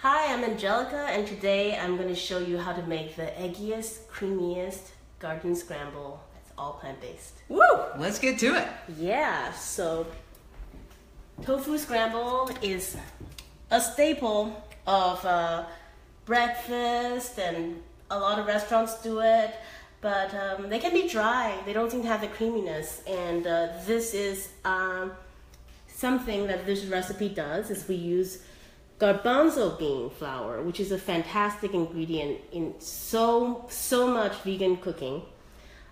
Hi, I'm Angelica, and today I'm going to show you how to make the eggiest, creamiest garden scramble. That's all plant-based. Woo! Let's get to it. Yeah, so tofu scramble is a staple of breakfast, and a lot of restaurants do it, but they can be dry. They don't seem to have the creaminess, and this is something that this recipe does, is we use garbanzo bean flour, which is a fantastic ingredient in so much vegan cooking,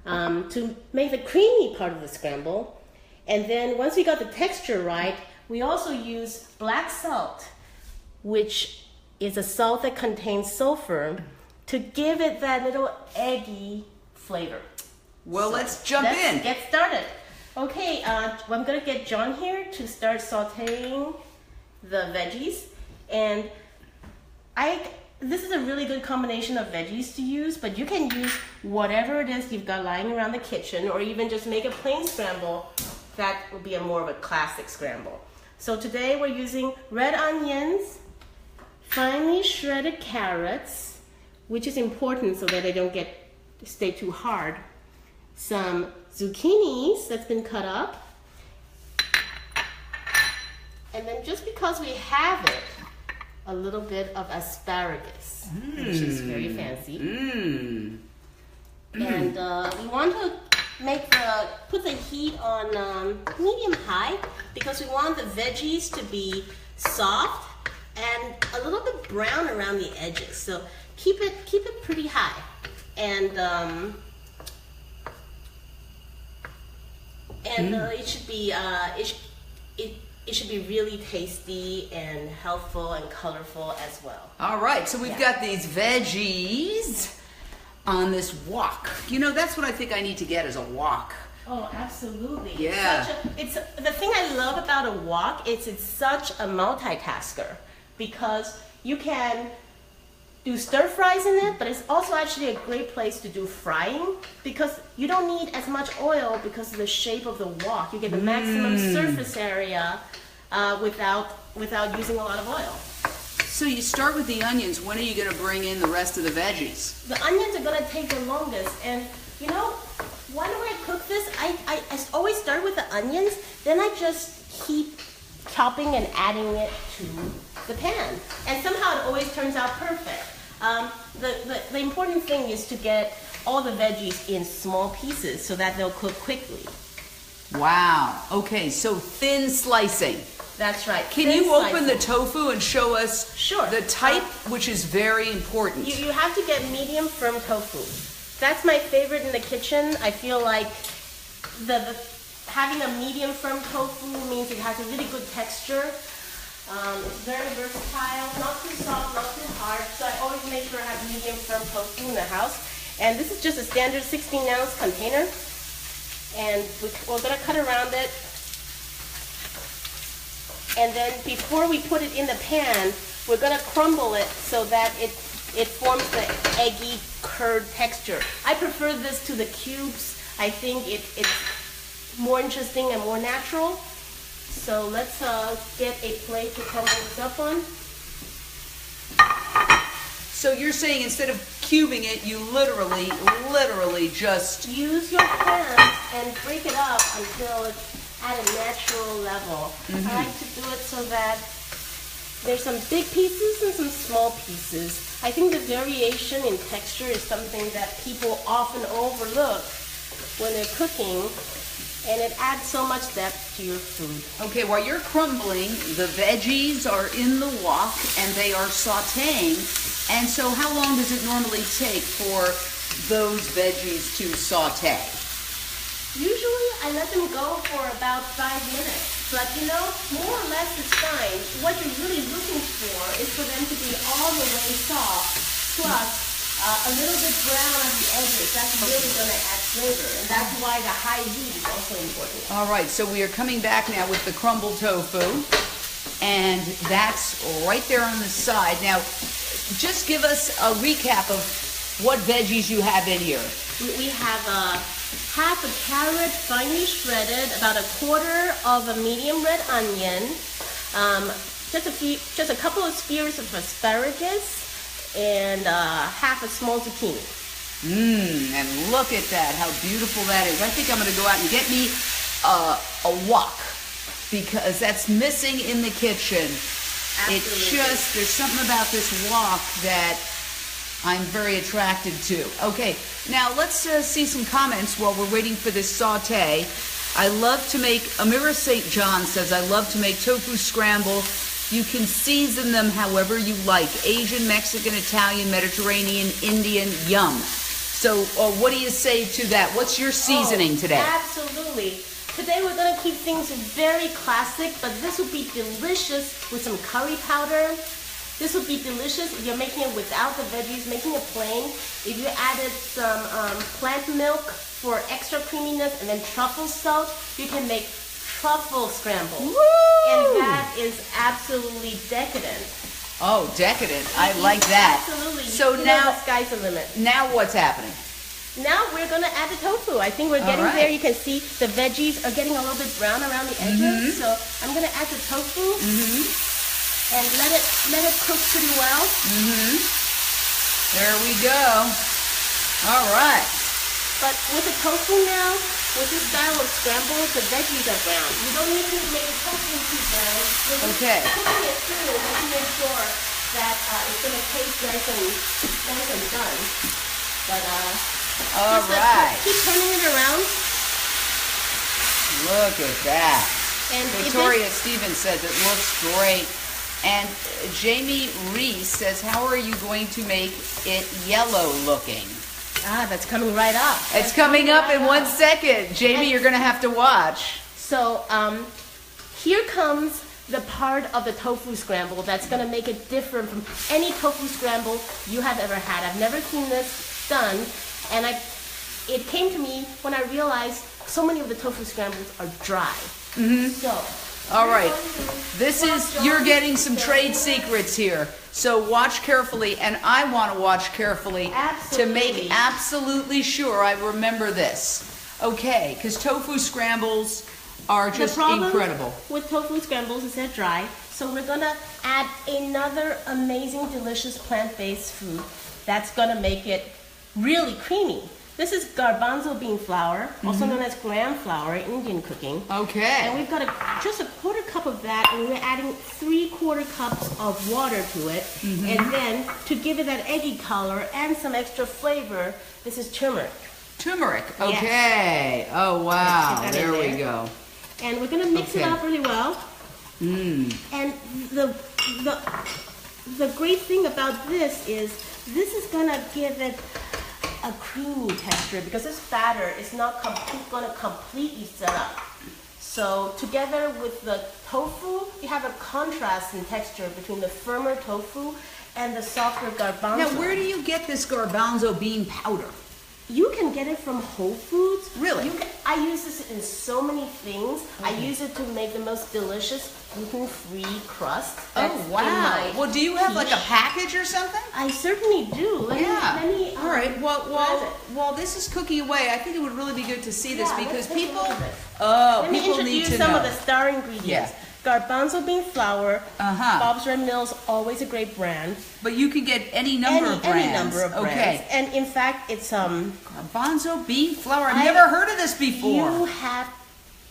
to make the creamy part of the scramble. And then once we got the texture right, we also use black salt, which is a salt that contains sulfur, to give it that little eggy flavor. Well, So let's jump in. Get started. Okay, I'm gonna get John here to start sauteing the veggies. And this is a really good combination of veggies to use, but you can use whatever it is you've got lying around the kitchen, or even just make a plain scramble. That would be more of a classic scramble. So today we're using red onions, finely shredded carrots, which is important so that they don't stay too hard, some zucchinis that's been cut up, and then just because we have it, a little bit of asparagus, which is very fancy. And we want to put the heat on medium-high, because we want the veggies to be soft and a little bit brown around the edges. So keep it pretty high, and it should be it should be really tasty and healthful and colorful as well. All right, so we've got these veggies on this wok. You know, that's what I think I need to get, is a wok. Oh, absolutely. Yeah. It's the thing I love about a wok is it's such a multitasker, because you can do stir fries in it, but it's also actually a great place to do frying, because you don't need as much oil because of the shape of the wok. You get the maximum surface area without using a lot of oil. So you start with the onions. When are you going to bring in the rest of the veggies? The onions are going to take the longest, and you know, when I cook this, I always start with the onions, then I just keep chopping and adding it to the pan, and somehow it always turns out perfect. The important thing is to get all the veggies in small pieces so that they'll cook quickly. Wow. Okay, so thin slicing. That's right. Can you open the tofu and show us the type, which is very important? You have to get medium firm tofu. That's my favorite in the kitchen. I feel like having a medium firm tofu means it has a really good texture. It's very versatile, not too soft, not too hard, so I always make sure I have medium firm tofu in the house. And this is just a standard 16-ounce container, and we're going to cut around it. And then before we put it in the pan, we're going to crumble it so that it forms the eggy curd texture. I prefer this to the cubes. I think it's more interesting and more natural. So let's get a plate to crumble this up on. So you're saying instead of cubing it, you literally just use your hands and break it up until it's at a natural level. I like to do it so that there's some big pieces and some small pieces. I think the variation in texture is something that people often overlook when they're cooking, and it adds so much depth to your food. Okay, while you're crumbling, the veggies are in the wok and they are sauteing. And so how long does it normally take for those veggies to saute? Usually I let them go for about 5 minutes, but you know, more or less is fine. What you're really looking for is for them to be all the way soft, plus a little bit brown on the edges. That's really going to add flavor, and that's why the high heat is also important. All right, so we are coming back now with the crumbled tofu, and that's right there on the side. Now, just give us a recap of what veggies you have in here. We have half a carrot finely shredded, about a quarter of a medium red onion, just a couple of spears of asparagus, and half a small zucchini. And look at that, how beautiful that is. I think I'm going to go out and get me a wok, because that's missing in the kitchen. Absolutely. There's something about this wok that I'm very attracted to. Okay, now let's see some comments while we're waiting for this saute. I love to make, Amira St. John says, I love to make tofu scramble. You can season them however you like. Asian, Mexican, Italian, Mediterranean, Indian, yum. So what do you say to that? What's your seasoning today? Absolutely. Today we're going to keep things very classic, but this would be delicious with some curry powder. This would be delicious if you're making it without the veggies, making it plain. If you added some plant milk for extra creaminess and then truffle salt, you can make truffle scramble. Woo! And that is absolutely decadent. Oh, decadent. I like that. Absolutely. So you now, know the sky's the limit. Now what's happening? Now we're going to add the tofu. I think we're getting there. You can see the veggies are getting a little bit brown around the edges. So I'm going to add the tofu and let it cook pretty well. There we go. All right. But with the tofu now, with this style of scramble, the veggies are brown. You don't need to make the tofu too brown. We're just cooking it through, making sure that it's going to taste nice and done. But all right. Keep turning it around. Look at that. And Victoria Stevens says it looks great. And Jamie Reese says, how are you going to make it yellow looking? That's coming right up. It's coming up in 1 second. Jamie, you're going to have to watch. So here comes the part of the tofu scramble that's going to make it different from any tofu scramble you have ever had. I've never seen this done, and it came to me when I realized so many of the tofu scrambles are dry. So, all right, you're getting some trade secrets here. So watch carefully, and I want to watch carefully to make absolutely sure I remember this. Okay, because tofu scrambles are just incredible. With tofu scrambles is they're dry, so we're gonna add another amazing, delicious plant-based food that's gonna make it really creamy. This is garbanzo bean flour, also known as gram flour in Indian cooking. Okay. And we've got just a quarter cup of that, and we're adding 3/4 cups of water to it. And then to give it that eggy color and some extra flavor, this is turmeric. Turmeric, okay. Yes. Oh wow, there we go. And we're gonna mix it up really well. And the great thing about this is gonna give it a creamy texture because this batter is not going to completely set up. So together with the tofu, you have a contrast in texture between the firmer tofu and the softer garbanzo. Now, where do you get this garbanzo bean powder? You can get it from Whole Foods. Really? I use this in so many things. I use it to make the most delicious gluten-free crust. Oh, wow. Well, do you have like a package or something? I certainly do. Let me all right. While this is cooking away, I think it would really be good to see this because people need to know. Let me introduce some of the star ingredients. Yeah. Garbanzo bean flour. Bob's Red Mill's always a great brand. But you can get any number of brands. Any number of brands. Okay. And in fact, it's garbanzo bean flour. I've never heard of this before.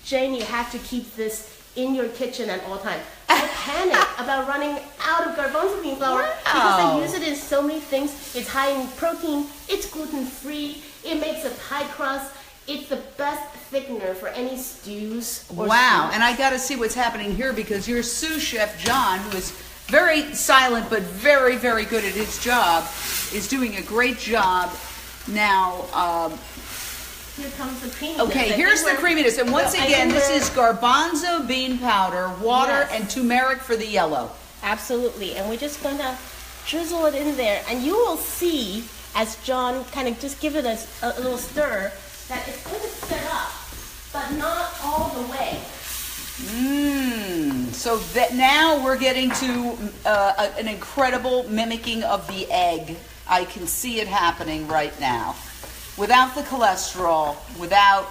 Jane, you have to keep this in your kitchen at all times. I panic about running out of garbanzo bean flour because I use it in so many things. It's high in protein. It's gluten-free. It makes a pie crust. It's the best thickener for any stews. Wow, and I got to see what's happening here because your sous chef, John, who is very silent but very, very good at his job, is doing a great job. Now, here comes the creaminess. Okay, here's the creaminess. And once again, this is garbanzo bean powder, water, and turmeric for the yellow. Absolutely, and we're just going to drizzle it in there. And you will see, as John kind of just give it a little stir, that it's going to set up, but not all the way. So that now we're getting to an incredible mimicking of the egg. I can see it happening right now. Without the cholesterol, without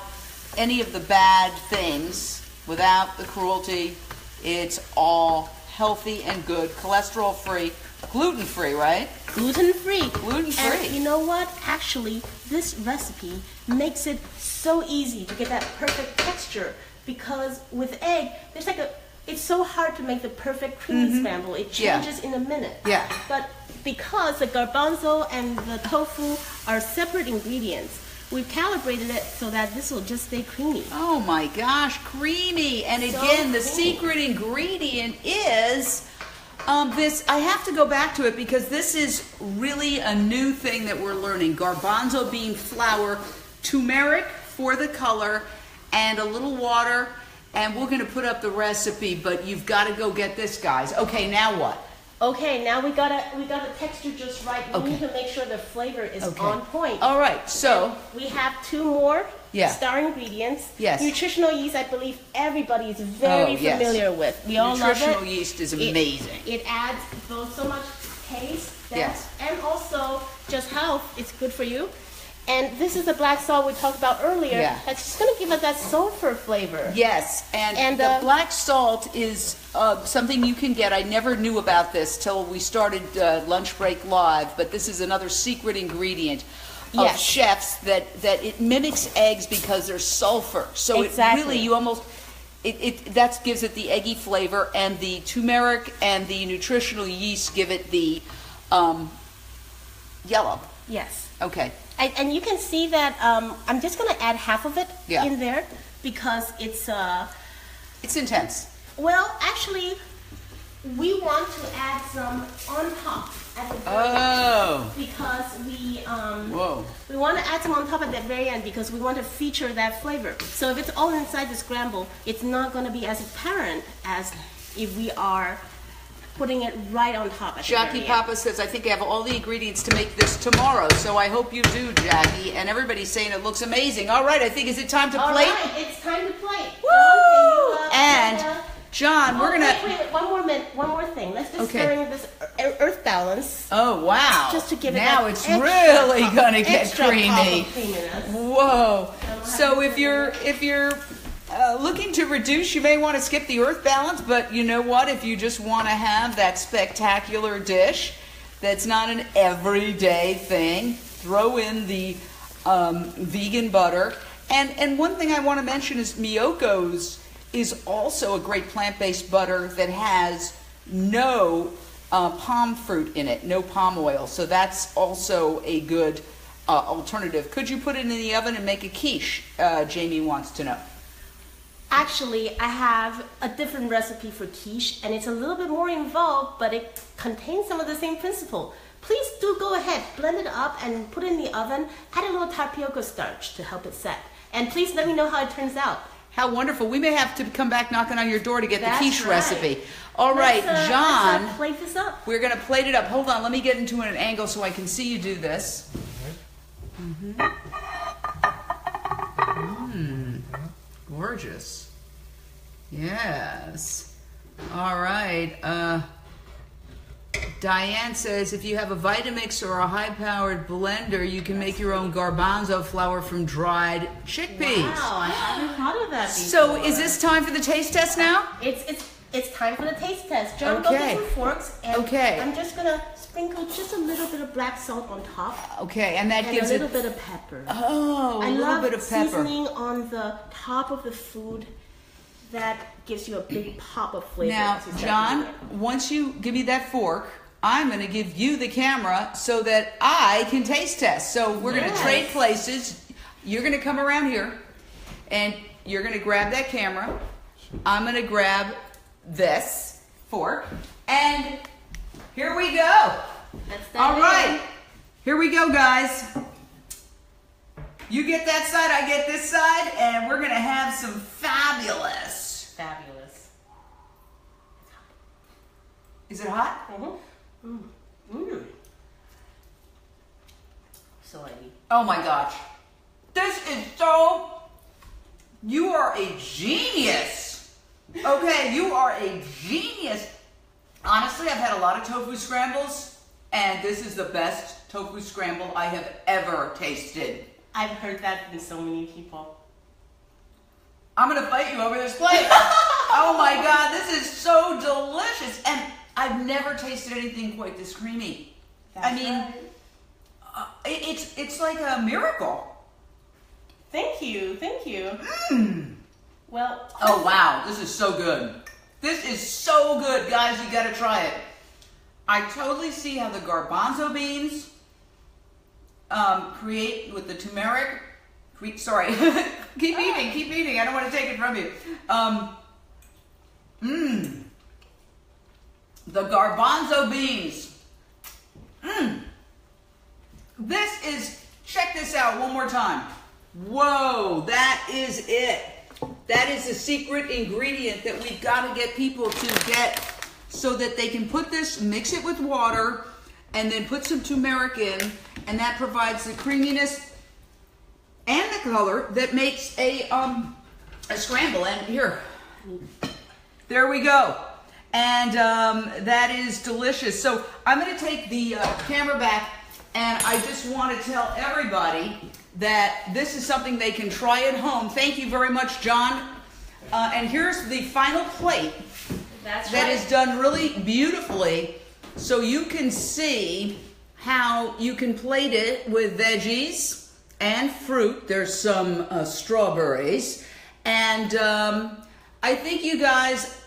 any of the bad things, without the cruelty, it's all healthy and good, cholesterol-free, gluten-free, right? Gluten-free. Gluten-free. And you know what? Actually, this recipe makes it so easy to get that perfect texture, because with egg, there's like it's so hard to make the perfect creamy scramble. It changes in a minute. Yeah. But because the garbanzo and the tofu are separate ingredients, we've calibrated it so that this will just stay creamy. Oh my gosh, creamy. And So again, the creamy. secret ingredient is this. I have to go back to it because this is really a new thing that we're learning. Garbanzo bean flour, turmeric for the color, and a little water. And we're going to put up the recipe, but you've got to go get this, guys. Okay, now what? Okay, now we got the texture just right. We need to make sure the flavor is on point. All right, so we have 2 more star ingredients. Yes. Nutritional yeast, I believe everybody is very familiar with. We all love it. Nutritional yeast is amazing. It adds both so much taste, Yes. and also just health. It's good for you. And this is the black salt we talked about earlier. Yeah. That's just going to give us that sulfur flavor. Yes, and the black salt is something you can get. I never knew about this till we started Lunch Break Live, but this is another secret ingredient of chefs that it mimics eggs because there's sulfur. So it really, you almost, that gives it the eggy flavor, and the turmeric and the nutritional yeast give it the yellow. Yes. Okay. And you can see that I'm just going to add half of it in there because it's intense. Well, actually, we want to add some on top at the very end because we want to add some on top at the very end because we want to feature that flavor. So if it's all inside the scramble, it's not going to be as apparent as if we are putting it right on top at Jackie the very Papa says, I think I have all the ingredients to make this tomorrow, so I hope you do, Jackie. And everybody's saying it looks amazing. All right, I think, is it time to plate? All right, it's time to plate. Woo! And, John, we're going to... Wait, one more minute, one more thing. Let's just stir in this earth balance. Oh, wow. Just to give it now that it's extra really going to get extra creamy. pop of creaminess. Whoa. So if you're looking to reduce, you may want to skip the earth balance, but you know what? If you just want to have that spectacular dish that's not an everyday thing, throw in the vegan butter. And one thing I want to mention is Miyoko's is also a great plant-based butter that has no palm fruit in it, no palm oil. So that's also a good alternative. Could you put it in the oven and make a quiche? Jamie wants to know. Actually, I have a different recipe for quiche, and it's a little bit more involved, but it contains some of the same principle. Please do go ahead, blend it up and put it in the oven. Add a little tapioca starch to help it set. And please let me know how it turns out. How wonderful. We may have to come back knocking on your door to get the quiche recipe. All let's, right, John. Let's plate this up. We're going to plate it up. Hold on. Let me get into an angle so I can see you do this. Gorgeous. Yes. All right. Diane says if you have a Vitamix or a high-powered blender, you can make your own garbanzo flour from dried chickpeas. Wow, I haven't thought of that before. So is this time for the taste test now? It's time for the taste test. John, go get some forks, and I'm just gonna sprinkle just a little bit of black salt on top. Okay, and that gives a little bit of pepper. Oh, a little bit of pepper. Seasoning on the top of the food. That gives you a big pop of flavor. Now, John, once you give me that fork, I'm going to give you the camera so that I can taste test. So we're going to trade places. You're going to come around here, and you're going to grab that camera. I'm going to grab this fork, and here we go. All right, here we go, guys. You get that side, I get this side, and we're going to have some fabulous. Is it hot? So eggy. Oh my gosh. This is so... You are a genius. Okay, you are a genius. Honestly, I've had a lot of tofu scrambles, and this is the best tofu scramble I have ever tasted. I've heard that from so many people. I'm going to fight you over this plate. Oh my God, this is so delicious. And I've never tasted anything quite this creamy. That's right. It's like a miracle. Thank you. Well. Oh wow, this is so good. This is so good, guys. You gotta try it. I totally see how the garbanzo beans create with the turmeric. Sorry, keep eating. I don't want to take it from you. The garbanzo beans. This is, check this out one more time. Whoa, that is it. That is the secret ingredient that we've got to get people to get so that they can put this, mix it with water, and then put some turmeric in, and that provides the creaminess and the color that makes a scramble. And here, there we go. And that is delicious. So I'm going to take the camera back, and I just want to tell everybody that this is something they can try at home. Thank you very much, John. And here's the final plate. That is done really beautifully, so you can see how you can plate it with veggies and fruit. There's some strawberries, and I think you guys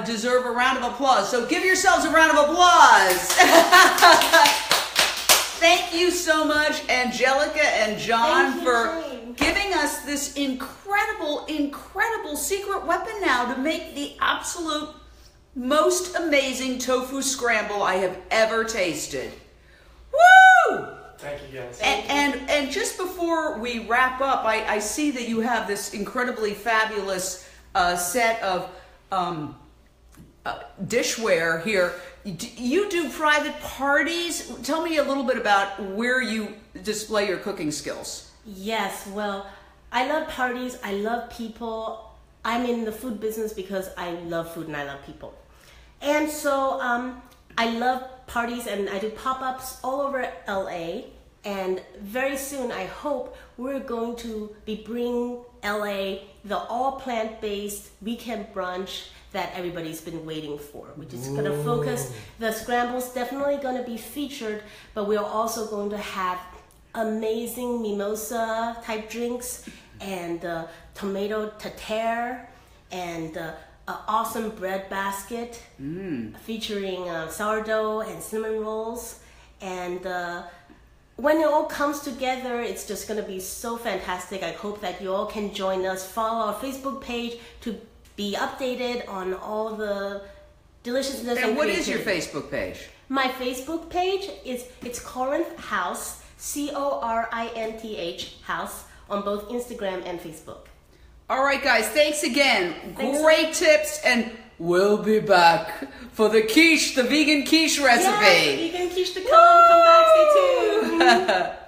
deserve a round of applause. So give yourselves a round of applause. Thank you so much, Angelica and John, for giving us this incredible secret weapon now to make the absolute most amazing tofu scramble I have ever tasted. Woo! Thank you, guys. And just before we wrap up, I see that you have this incredibly fabulous set of dishware here. You do private parties. Tell me a little bit about where you display your cooking skills. Yes, well, I love parties. I love people. I'm in the food business because I love food and I love people. And so I love parties, and I do pop-ups all over LA. And very soon, I hope we're going to be bringing LA the all plant-based weekend brunch that everybody's been waiting for. We're just going to focus. The scramble's definitely going to be featured, but we're also going to have amazing mimosa type drinks and tomato tartare and an awesome bread basket featuring sourdough and cinnamon rolls. And when it all comes together, it's just going to be so fantastic. I hope that you all can join us. Follow our Facebook page to be updated on all the deliciousness. And what is your Facebook page? My Facebook page it's Corinth House, Corinth House, on both Instagram and Facebook. All right, guys, thanks again. Great tips, and we'll be back for the quiche, the vegan quiche recipe. Yes, vegan quiche to come back, stay tuned.